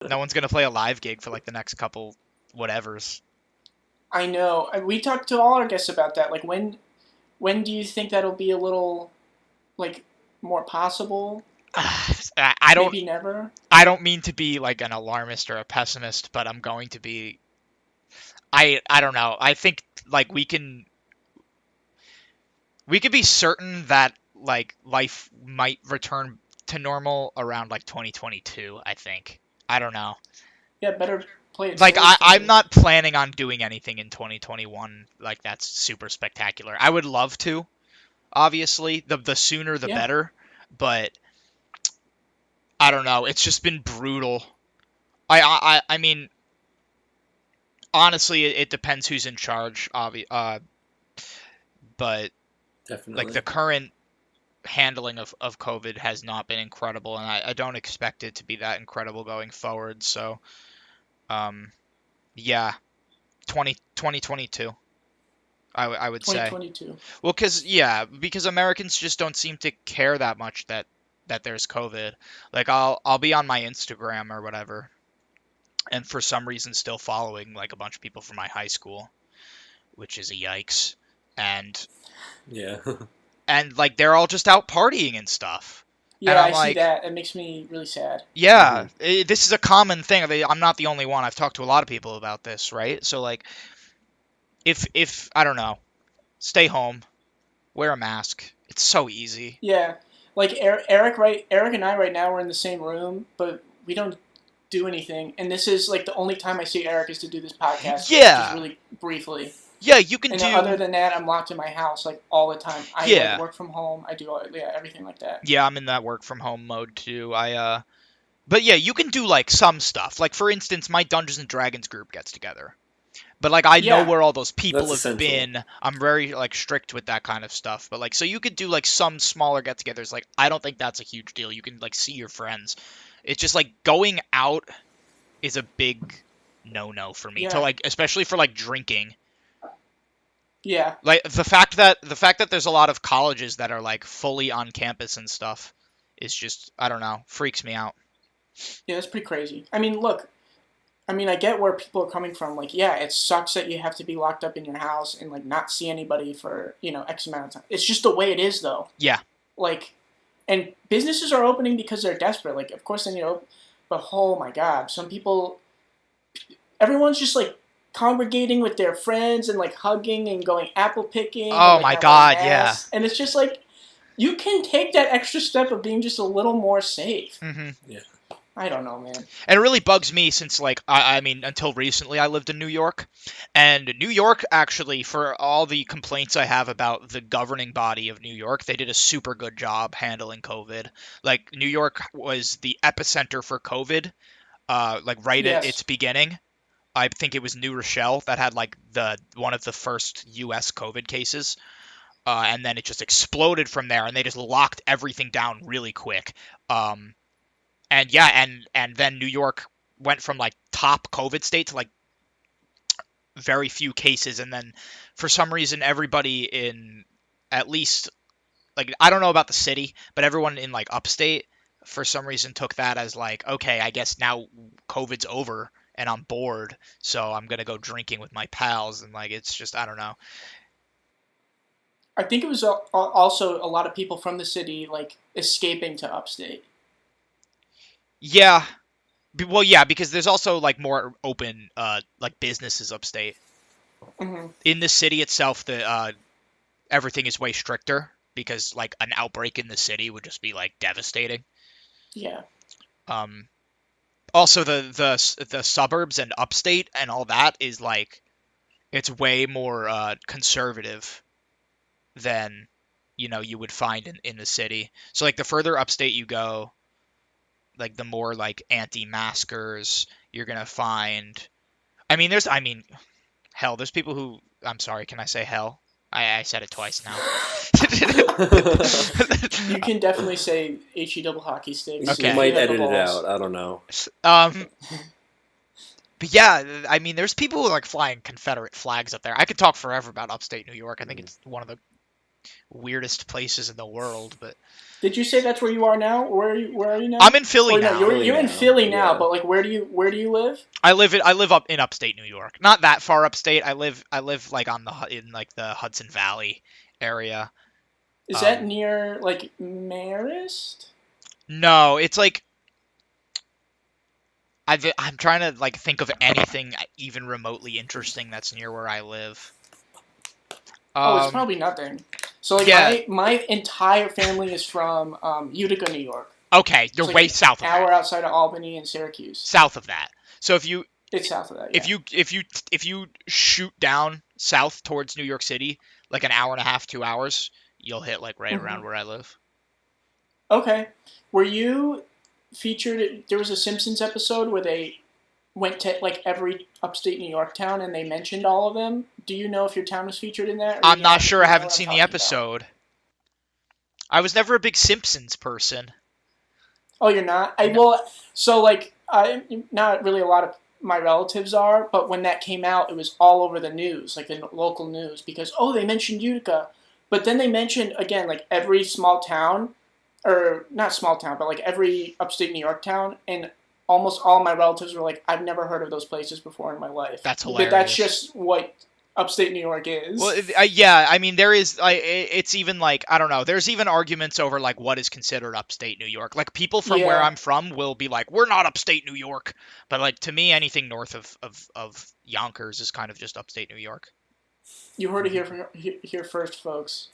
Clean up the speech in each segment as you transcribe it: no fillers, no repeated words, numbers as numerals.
No one's gonna play a live gig for like the next couple whatevers. I know. We talked to all our guests about that. Like, when do you think that'll be a little like more possible? I don't Maybe never. I don't mean to be like an alarmist or a pessimist, but I'm going to be. I don't know. I think like we could be certain that like life might return to normal around like 2022, I think. I don't know. Yeah, better play it Like safe I'm then. not planning on doing anything in 2021 like that's super spectacular. I would love to, obviously. The sooner the Yeah. better, but I don't know. It's just been brutal. I mean, honestly, it depends who's in charge, but like the Definitely. current handling of COVID has not been incredible, and I don't expect it to be that incredible going forward. So, um, yeah, 2022, I would say. 2022. Well, because Americans just don't seem to care that much that there's COVID. Like I'll be on my Instagram or whatever, and for some reason still following like a bunch of people from my high school, which is a yikes. And Yeah. like they're all just out partying and stuff. And Yeah, I'm I see like, that. It makes me really sad. yeah, hmm this is a common thing. I'm not the only one. I've talked to a lot of people about this, right? So like, if I don't know, stay home, wear a mask. It's so easy. Yeah, like Eric and I right now we're in the same room, but we don't do anything. And this is like the only time I see Eric is to do this podcast, just Yeah, really briefly. yeah, you can And other do. than that, I'm locked in my house like all the time. I like Yeah, work from home. I do all, yeah, everything like that. yeah, I'm in that work from home mode too. But yeah, you can do like some stuff. Like for instance, my Dungeons and Dragons group gets together. But like I know Yeah, where all those people That's have essential. been. I'm very like strict with that kind of stuff. But like so you could do like some smaller get-togethers. Like I don't think that's a huge deal. You can like see your friends. It's just like going out is a big no-no for me. To yeah, like especially for like drinking. yeah, Like the fact that there's a lot of colleges that are like fully on campus and stuff is just I don't know, freaks me out. yeah. That's pretty crazy. I mean, look. I mean, I get where people are coming from. Like, yeah, it sucks that you have to be locked up in your house and like not see anybody for X amount of time. It's just the way it is, though. Yeah. Like, and businesses are opening because they're desperate. Like, of course they need to open, but oh my god, some people, everyone's just like congregating with their friends and like hugging and going apple picking and Oh like my not wearing God, yeah. masks, and it's just like you can take that extra step of being just a little more safe. hmm Yeah. I don't know, man. And it really bugs me since, like, I mean, until recently I lived in New York. And New York, actually, for all the complaints I have about the governing body of New York, they did a super good job handling COVID. Like, New York was the epicenter for COVID, like, right at its Yes. beginning. I think it was New Rochelle that had, like, the one of the first U.S. COVID cases. And then it just exploded from there, and they just locked everything down really quick. Um, and yeah, and then New York went from like top COVID state to like very few cases, and then for some reason everybody in at least like I don't know about the city, but everyone in like upstate for some reason took that as like okay, I guess now COVID's over and I'm bored, so I'm gonna go drinking with my pals, and like it's just I don't know. I think it was also a lot of people from the city like escaping to upstate. Yeah, well yeah, because there's also like more open like businesses upstate. Hmm. In the city itself, the everything is way stricter because like an outbreak in the city would just be like devastating. Yeah. Um, Also the suburbs and upstate and all that is like it's way more conservative than you would find in the city. So like the further upstate you go, like the more like anti-maskers you're gonna find. I mean hell, there's people who I'm sorry, can I say hell? I said it twice now. You can definitely say he double hockey sticks We Okay. if you might have the edit it balls. out. I don't know. Um, but yeah, I mean, there's people who like flying Confederate flags up there. I could talk forever about upstate New York. I think Mhm. it's one of the weirdest places in the world, but Did you say that's where you are now? Where are you now? I'm in Philly Or no, now. you're in Philly now, Yeah. but like where do you live? I live up in upstate New York. Not that far upstate. I live like in like the Hudson Valley area. Is that near like Marist? No, it's like I'm trying to like think of anything even remotely interesting that's near where I live. It's probably nothing. So like yeah. my entire family is from Utica, New York. Okay, you're It's like way south of an hour that. outside of Albany and Syracuse. South of that. So if you It's south of that. Yeah. if you shoot down south towards New York City, like an hour and a half, 2 hours, you'll hit like right around where I live. Okay. Were you featured? There was a Simpsons episode where they went to like every upstate New York town and they mentioned all of them. Do you know if your town was featured in that? Or I'm you not sure. I know haven't what I'm seen the talking about? episode. I was never a big Simpsons person. Oh, you're not? Not really a lot of my relatives are, but when that came out, it was all over the news, like the local news, because, they mentioned Utica. But then they mentioned, again, like every small town, or not small town, but like every upstate New York town, and almost all my relatives were like, I've never heard of those places before in my life. That's hilarious. But that's just what upstate New York is. Well, yeah, I mean, there is, it's even like, I don't know, there's even arguments over like what is considered upstate New York. Like people from where I'm from will be like, we're not upstate New York. But like to me, anything north of Yonkers is kind of just upstate New York. You heard it here first, folks.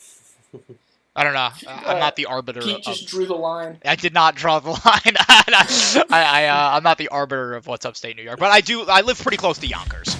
I don't know. I'm not the arbiter. Pete just drew the line. I did not draw the line. I'm not the arbiter of what's upstate New York, but I live pretty close to Yonkers.